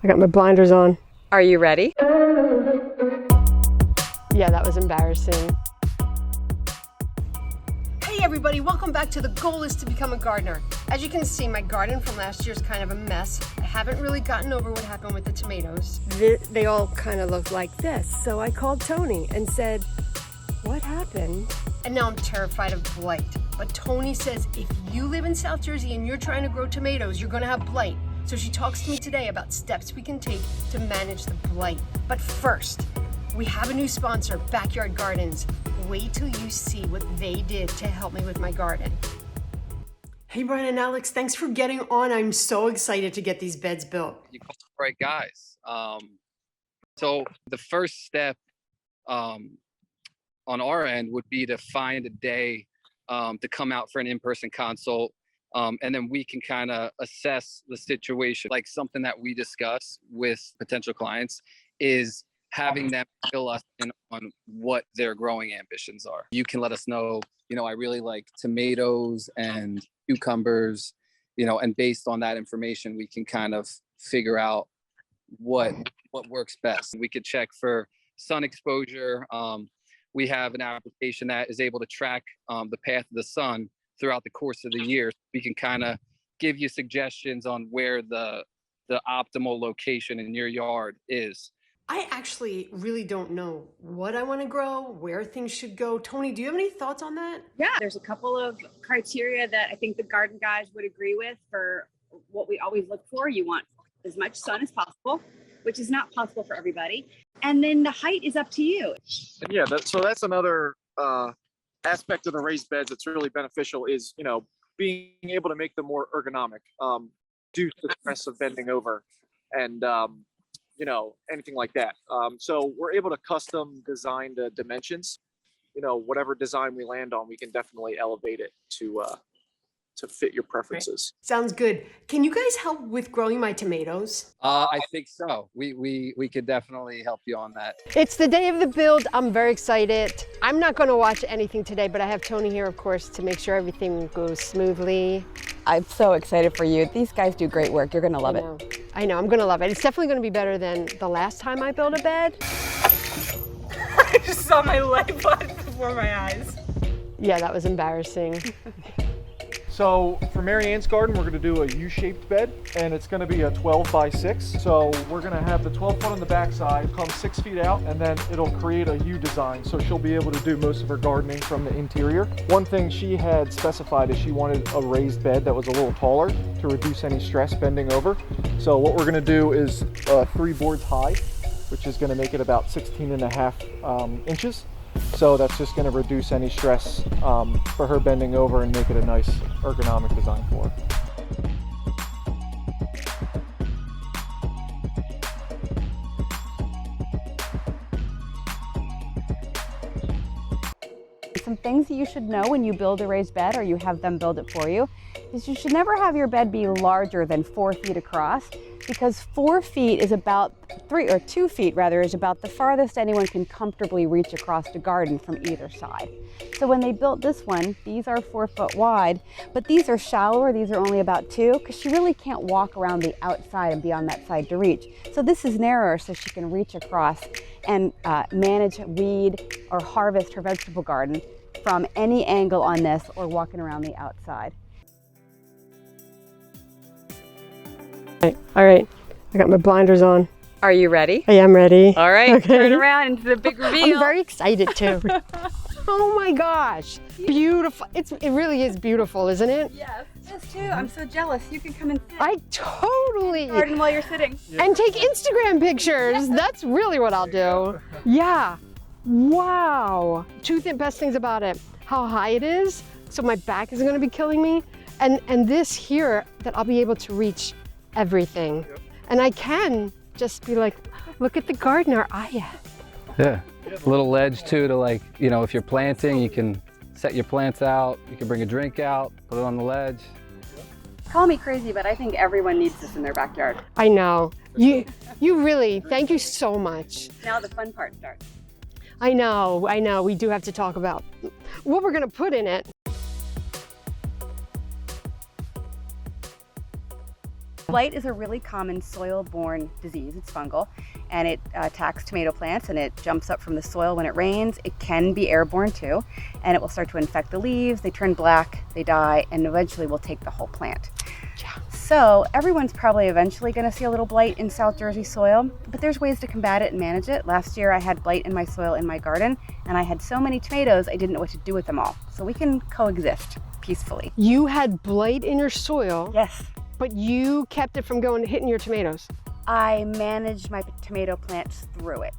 I got my blinders on. Are you ready? Yeah, that was embarrassing. Hey everybody, welcome back to The Goal is to Become a Gardener. As you can see, my garden from last year is kind of a mess. I haven't really gotten over what happened with the tomatoes. They all kind of look like this, so I called Tony and said, what happened? And now I'm terrified of blight. But Tony says if you live in South Jersey and you're trying to grow tomatoes, you're gonna have blight. So she talks to me today about steps we can take to manage the blight. But first, we have a new sponsor, Backyard Gardens. Wait till you see what they did to help me with my garden. Hey Brian and Alex, thanks for getting on. I'm so excited to get these beds built. You called the right guys. So the first step on our end would be to find a day to come out for an in-person consult. And then we can kind of assess the situation. Like something that we discuss with potential clients is having them fill us in on what their growing ambitions are. You can let us know, I really like tomatoes and cucumbers, and based on that information, we can kind of figure out what works best. We could check for sun exposure. We have an application that is able to track the path of the sun throughout the course of the year. We can kind of give you suggestions on where the optimal location in your yard is. I actually really don't know what I want to grow, where things should go. Tony, do you have any thoughts on that? Yeah, there's a couple of criteria that I think the garden guys would agree with for what we always look for. You want as much sun as possible, which is not possible for everybody. And then the height is up to you. And yeah, so that's another aspect of the raised beds that's really beneficial is, being able to make them more ergonomic due to the stress of bending over and, anything like that. So we're able to custom design the dimensions. Whatever design we land on, we can definitely elevate it to fit your preferences. Sounds good. Can you guys help with growing my tomatoes? I think so. We could definitely help you on that. It's the day of the build. I'm very excited. I'm not going to watch anything today, but I have Tony here, of course, to make sure everything goes smoothly. I'm so excited for you. These guys do great work. You're going to love it. I know, I'm going to love it. It's definitely going to be better than the last time I built a bed. I just saw my leg button before my eyes. Yeah, that was embarrassing. So for Mary Ann's garden, we're gonna do a U-shaped bed, and it's gonna be a 12 by 6. So we're gonna have the 12 foot on the back side, come 6 feet out, and then it'll create a U design. So she'll be able to do most of her gardening from the interior. One thing she had specified is she wanted a raised bed that was a little taller to reduce any stress bending over. So what we're gonna do is 3 boards high, which is gonna make it about 16.5 inches. So that's just going to reduce any stress for her bending over and make it a nice ergonomic design for her. Some things that you should know when you build a raised bed or you have them build it for you is you should never have your bed be larger than 4 feet across, because 4 feet is about 2 feet rather, is about the farthest anyone can comfortably reach across the garden from either side. So when they built this one, these are 4 foot wide, but these are shallower. These are only about 2, because she really can't walk around the outside and be on that side to reach. So this is narrower so she can reach across and manage, weed, or harvest her vegetable garden from any angle on this or walking around the outside. All right, I got my blinders on. Are you ready? I am ready. All right, Okay. turn around into the big reveal. I'm very excited too. Oh my gosh, beautiful. It really is beautiful, isn't it? Yes, us too. I'm so jealous. You can come and sit. I totally. Garden while you're sitting. And take Instagram pictures. That's really what I'll do. Yeah. Wow. Best things about it, how high it is, so my back isn't going to be killing me, and this here that I'll be able to reach everything. Yep. And I can just be like, look at the gardener I am. Yeah, a little ledge too to if you're planting, you can set your plants out, you can bring a drink out, put it on the ledge. Call me crazy, but I think everyone needs this in their backyard. I know. You really, thank you so much. Now the fun part starts. I know. We do have to talk about what we're going to put in it. Blight is a really common soil-borne disease. It's fungal, and it attacks tomato plants, and it jumps up from the soil when it rains. It can be airborne too, and it will start to infect the leaves. They turn black, they die, and eventually will take the whole plant. So everyone's probably eventually going to see a little blight in South Jersey soil, but there's ways to combat it and manage it. Last year I had blight in my soil in my garden, and I had so many tomatoes I didn't know what to do with them all. So we can coexist peacefully. You had blight in your soil, Yes. but you kept it from hitting your tomatoes. I managed my tomato plants through it.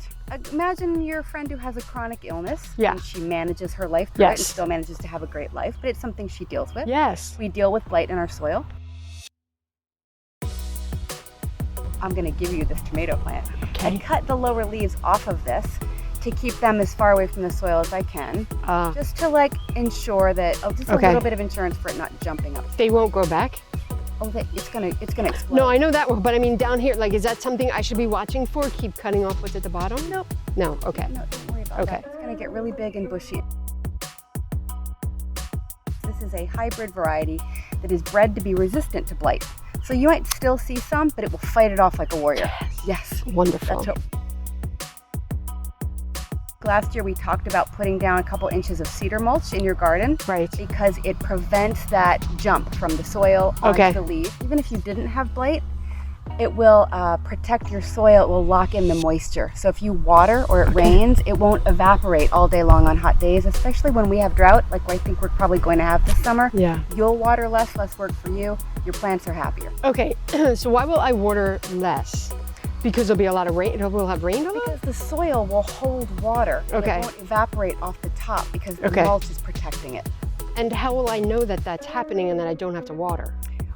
Imagine your friend who has a chronic illness. Yeah. And she manages her life through it and Yes. still manages to have a great life, but it's something she deals with. Yes. We deal with blight in our soil. I'm going to give you this tomato plant. Okay. I cut the lower leaves off of this to keep them as far away from the soil as I can, just to like ensure that, just a Okay. little bit of insurance for it not jumping up. They won't grow back? Oh, it's gonna explode. No, I know that one, but I mean down here, like, is that something I should be watching for? Keep cutting off what's at the bottom? Nope. No, okay. No, don't worry about Okay. that. It's gonna get really big and bushy. This is a hybrid variety that is bred to be resistant to blight. So you might still see some, but it will fight it off like a warrior. Yes. Wonderful. That's what. Last year we talked about putting down a couple inches of cedar mulch in your garden. Right. Because it prevents that jump from the soil onto Okay. the leaf. Even if you didn't have blight, it will protect your soil. It will lock in the moisture. So if you water or it rains, it won't evaporate all day long on hot days, especially when we have drought, like I think we're probably going to have this summer. Yeah. You'll water less work for you. Your plants are happier. Okay, so why will I water less? Because there'll be a lot of rain, we'll have rain a lot? Because the soil will hold water. And Okay. It won't evaporate off the top because the Okay. mulch is protecting it. And how will I know that that's happening and that I don't have to water?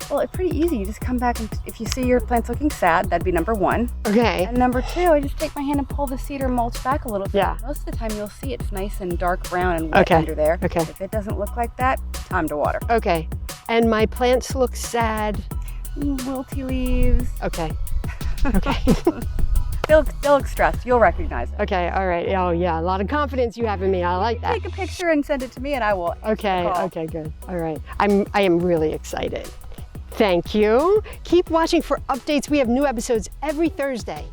Well, it's pretty easy. You just come back and if you see your plants looking sad, that'd be number one. Okay. And number two, I just take my hand and pull the cedar mulch back a little bit. Yeah. Most of the time you'll see it's nice and dark brown and wet Okay. under there. Okay. If it doesn't look like that, time to water. Okay. And my plants look sad. Wilty leaves. Okay. Okay. They'll look stressed. You'll recognize it. Okay, all right. Oh yeah, a lot of confidence you have in me. I like that. Take a picture and send it to me and I will. Okay, call. okay, good. All right. I am really excited. Thank you. Keep watching for updates. We have new episodes every Thursday.